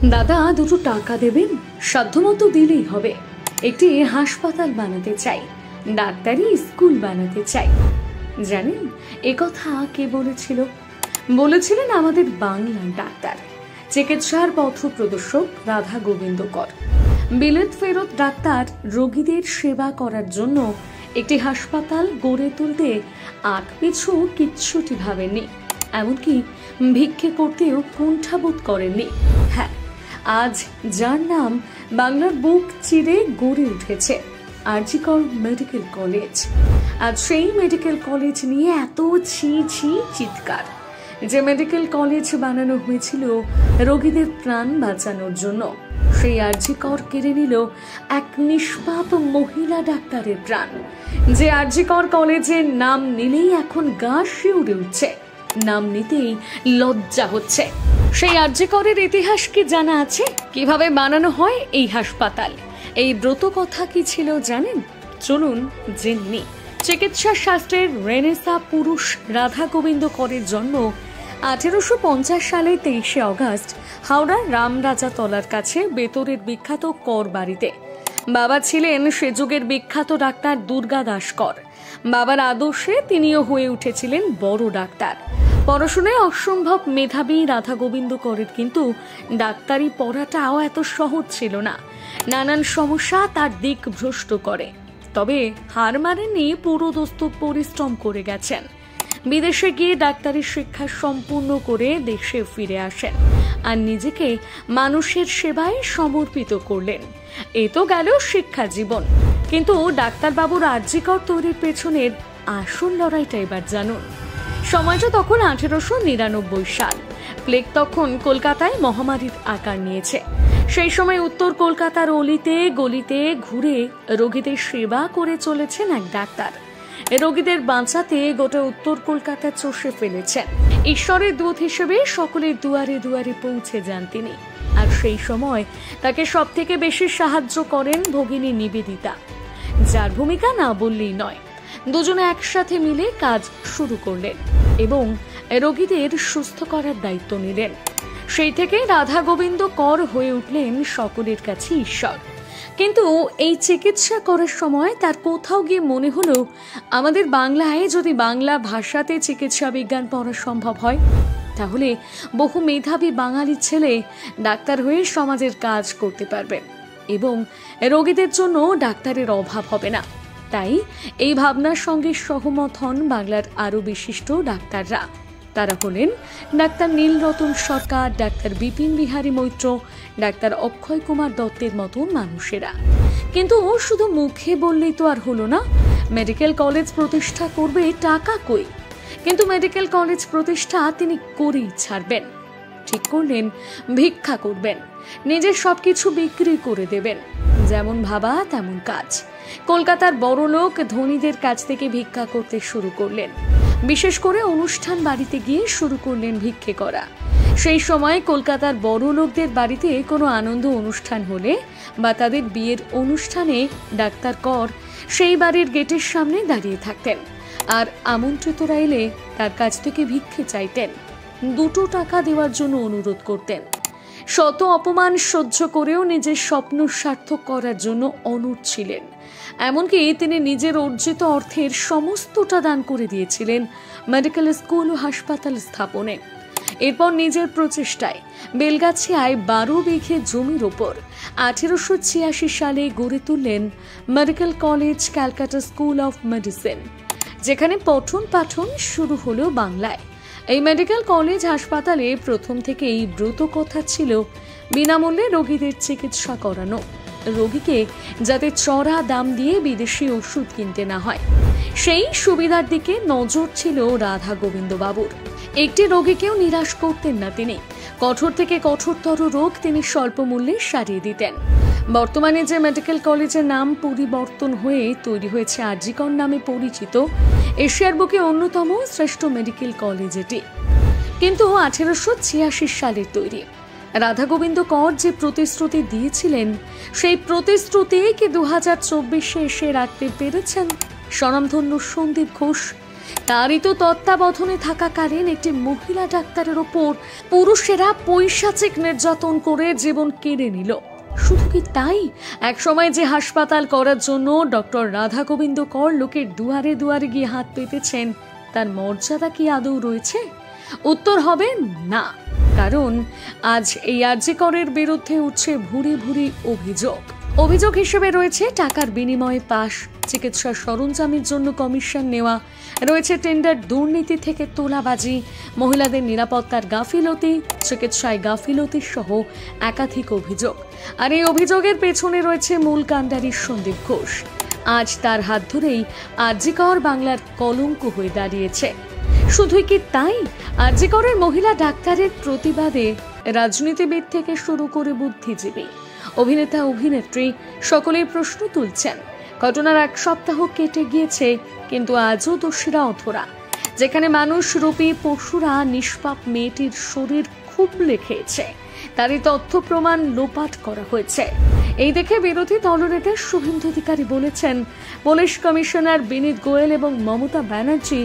দাদা দুটো টাকা দেবেন? সাধ্যমতো দিলেই হবে। একটি হাসপাতাল বানাতে চাই, ডাক্তারি স্কুল বানাতে চাই। জানেন একথা কে বলেছিল? বলেছিলেন আমাদের বাংলার ডাক্তার, চিকিৎসার পথ প্রদর্শক রাধা গোবিন্দ কর। বিলেত ফেরত ডাক্তার রোগীদের সেবা করার জন্য একটি হাসপাতাল গড়ে তুলতে আগ পিছু কিচ্ছুটি ভাবেননি, এমনকি ভিক্ষে করতেও কুণ্ঠাবোধ করেননি। হ্যাঁ, আজ যার নাম বাংলার বুক চিরে গড়ে উঠেছে, আরজি কর মেডিকেল কলেজ। আজ সেই মেডিকেল কলেজ নিয়ে এত ছি ছি চিৎকার। যে মেডিকেল কলেজ বানানো হয়েছিল রোগীদের প্রাণ বাঁচানোর জন্য, সেই আরজি কর কেড়ে নিল এক নিষ্পাপ মহিলা ডাক্তারের প্রাণ। যে আরজি কর কলেজের নাম নিলেই এখন গা শিউরে উঠছে, নাম নিতেই লজ্জা হচ্ছে। সেই আরজি করের ইতিহাস কি জানা আছে? কিভাবে বানানো হয় এই হাসপাতাল? এই ব্রত কথা কি ছিল জানেন? চলুন জেনে। চিকিৎসা শাস্ত্রের রেনেসা পুরুষ রাধা গোবিন্দ করের জন্ম 1850 সালে 23শে অগস্ট হাওড়ার রামরাজা তলার কাছে বেতরের বিখ্যাত কর বাড়িতে। বাবা ছিলেন সে যুগের বিখ্যাত ডাক্তার দুর্গা দাস কর। বাবার আদর্শে তিনিও হয়ে উঠেছিলেন বড় ডাক্তার। পড়াশোনায় অসম্ভব মেধাবী রাধা গোবিন্দ করের কিন্তু ডাক্তারি পড়াটাও এত সহজ ছিল না। নানান সমস্যা তার দিক ভ্রষ্ট করে, তবে হার মানেননি, পুরোদস্ত পরিশ্রম করে গেছেন। বিদেশে গিয়ে ডাক্তারি শিক্ষা সম্পূর্ণ করে দেশে ফিরে আসেন আর নিজেকে মানুষের সেবায় সমর্পিত করলেন। এ তো গেল শিক্ষা জীবন, কিন্তু ডাক্তারবাবুর আরজি কর তৈরির পেছনের আসল লড়াইটা এবার জানুন। সময়টা তখন 1899 সাল। প্লেগ তখন কলকাতায় মহামারীর আকার নিয়েছে। সেই সময় উত্তর কলকাতার অলিতে গলিতে ঘুরে রোগীদের সেবা করে চলেছেন এক ডাক্তার। রোগীদের বাঁচাতে গোটা উত্তর কলকাতা চষে ফেলেছেন। ঈশ্বরের দূত হিসেবে সকলের দুয়ারে দুয়ারে পৌঁছে যান তিনি। আর সেই সময় তাকে সব থেকে বেশি সাহায্য করেন ভগিনী নিবেদিতা, যার ভূমিকা না বললেই নয়। দুজনে একসাথে মিলে কাজ শুরু করলেন এবং রোগীদের সুস্থ করার দায়িত্ব নিলেন। সেই থেকে রাধা গোবিন্দ কর হয়ে উঠলেন সকলের কাছে ঈশ্বর। কিন্তু এই চিকিৎসা করার সময় তার কোথাও গিয়ে মনে হলো, আমাদের বাংলায় যদি বাংলা ভাষাতে চিকিৎসা বিজ্ঞান পড়া সম্ভব হয়, তাহলে বহু মেধাবী বাঙালি ছেলে ডাক্তার হয়ে সমাজের কাজ করতে পারবেন এবং রোগীদের জন্য ডাক্তারের অভাব হবে না। তাই এই ভাবনার সঙ্গে সহমত হন বাংলার আরো বিশিষ্ট ডাক্তাররা। তারা হলেন ডাক্তার নীলরতন সরকার, ডাক্তার বিপিন বিহারী মৈত্র, ডাক্তার অক্ষয় কুমার দত্তের মতন মানুষেরা। কিন্তু শুধু মুখে বললেই তো আর হলো না, মেডিকেল কলেজ প্রতিষ্ঠা করবে, টাকা কই? কিন্তু মেডিকেল কলেজ প্রতিষ্ঠা তিনি করেই ছাড়বেন। ঠিক করলেন ভিক্ষা করবেন, নিজের সবকিছু বিক্রি করে দেবেন। যেমন ভাবা তেমন কাজ। কলকাতার বড় লোক ধনীদের কাছ থেকে ভিক্ষা করতে শুরু করলেন। বিশেষ করে অনুষ্ঠান বাড়িতে গিয়ে শুরু করলেন ভিক্ষে করা। সেই সময় কলকাতার বড় লোকদের বাড়িতে কোনো আনন্দ অনুষ্ঠান হলে বা তাদের বিয়ের অনুষ্ঠানে ডাক্তার কর সেই বাড়ির গেটের সামনে দাঁড়িয়ে থাকতেন আর আমন্ত্রিতরা এলে তার কাছ থেকে ভিক্ষে চাইতেন। 2 টাকা দেওয়ার জন্য অনুরোধ করতেন। শত অপমান সহ্য করেও নিজের স্বপ্ন সার্থক করার জন্য অনড় ছিলেন। এমনকি তিনি নিজের অর্জিত অর্থের সমস্তটা দান করে দিয়েছিলেন মেডিকেল স্কুল ও হাসপাতাল স্থাপনে। এরপর নিজের প্রচেষ্টায় বেলগাছিয়ায় 12 বিঘে জমির ওপর 1886 সালে গড়ে তুললেন medical college, Calcutta school of medicine, যেখানে পঠন পাঠন শুরু হলো বাংলায়। এই মেডিকেল কলেজ হাসপাতালে প্রথম থেকেই ব্রত কথা ছিল বিনামূল্যে রোগীদের চিকিৎসা করানো, রোগীকে যাতে চড়া দাম দিয়ে বিদেশি ওষুধ কিনতে না হয় সেই সুবিধার দিকে নজর ছিল রাধা গোবিন্দ বাবুর। একটি রোগীকেও নিরাশ করতেন না তিনি। কঠোর থেকে কঠোরতর রোগ তিনি স্বল্প মূল্যে সারিয়ে দিতেন। বর্তমানে যে মেডিকেল কলেজের নাম পরিবর্তন হয়ে তৈরি হয়েছে আরজি কর নামে পরিচিত, এশিয়ার বুকে অন্যতম শ্রেষ্ঠ মেডিকেল কলেজ এটি। কিন্তু 1886 সালের তৈরি। রাধা গোবিন্দ কর যে প্রতিশ্রুতি দিয়েছিলেন, সেই প্রতিশ্রুতি কি 2024-এ এসে রাখতে পেরেছেন স্বনামধন্য সন্দীপ ঘোষ? তারই তো তত্ত্বাবধানে থাকাকালীন একটি মহিলা ডাক্তারের ওপর পুরুষেরা পৈশাচিক নির্যাতন করে জীবন কেড়ে নিল। শুধু কি তাই, একসময় যে হাসপাতাল করার জন্য ডক্টর রাধা গোবিন্দ কর লোকের দুয়ারে দুয়ারে গিয়ে হাত পেতেছেন, তার মর্যাদা কি আদৌ রয়েছে? উত্তর হবে না। কারণ আজ এই আরজি করের বিরুদ্ধে উঠছে ভুরি ভুরি অভিযোগ হিসেবে রয়েছে টাকার বিনিময়ে পাস, চিকিৎসা সরঞ্জামের জন্য কমিশন নেওয়া, রয়েছে টেন্ডার দুর্নীতি থেকে তোলাবাজি, মহিলাদের নিরাপত্তার গাফিলতি, চিকিৎসায় গাফিলতি সহ একাধিক অভিযোগ। আর এই অভিযোগের পেছনে রয়েছে মূল কাণ্ডারি সন্দীপ ঘোষ। আজ তার হাত ধরেই আরজি কর বাংলার কলঙ্ক হয়ে দাঁড়িয়েছে। শুধুই কি তাই, আরজি করের মহিলা ডাক্তারের প্রতিবাদে রাজনীতিবিদ থেকে শুরু করে বুদ্ধিজীবী, অভিনেতা অভিনেত্রী সকলেই প্রশ্ন তুলছেন। ঘটনার 1 সপ্তাহ কেটে গিয়েছে, কিন্তু আজও দোষীরা অধরা। যেখানে মানুষ রূপী পশুরা নিষ্পাপ মেয়েটির শরীর খুবলে খেয়েছে, তারই তথ্য প্রমাণ লোপাট করা হয়েছে। এই দেখে বিরোধী দলনেতা শুভেন্দু অধিকারী বলেছেন, পুলিশ কমিশনার বিনীত গোয়েল এবং মমতা ব্যানার্জি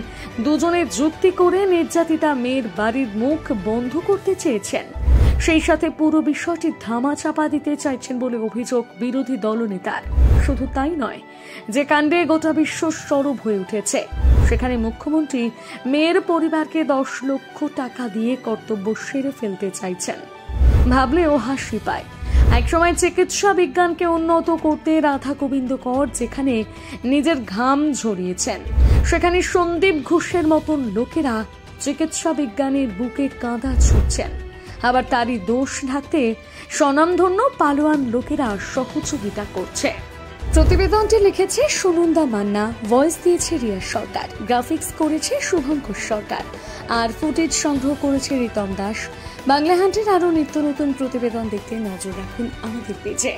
দুজনে যুক্তি করে নির্যাতিতা মেয়ের বাড়ির মুখ বন্ধ করতে চেয়েছেন, সেই সাথে পুরো বিষয়টি ধামাচাপা দিতে চাইছেন বলে অভিযোগ বিরোধী দলনেতার। শুধু তাই নয়, যে কাণ্ডে গোটা বিশ্ব সরব হয়ে উঠেছে, সেখানে মুখ্যমন্ত্রী মেয়ের পরিবারকে 10 লক্ষ টাকা দিয়ে কর্তব্য সেরে ফেলতে চাইছেন। ভাবলেও হাসি পায়। একসময় চিকিৎসা বিজ্ঞানকে উন্নত করতে রাধা গোবিন্দ কর যেখানে নিজের ঘাম ঝরিয়েছেন, সেখানে সন্দীপ ঘোষের মতন লোকেরা চিকিৎসা বিজ্ঞানের বুকে কাঁদা ছুটছেন। আবার তারই দোষ ঢাকতে স্বনামধন্য পালোয়ান লোকেরা সহযোগিতা করছে। প্রতিবেদনটি লিখেছে সুনন্দা মান্না, ভয়েস দিয়েছে রিয়া সরকার, গ্রাফিক্স করেছে শুভঙ্কর সরকার, আর ফুটেজ সংগ্রহ করেছে রিতম দাস। বাংলা হান্টের আরও নিত্য নতুন প্রতিবেদন দেখতে নজর রাখুন আমাদের পেজে।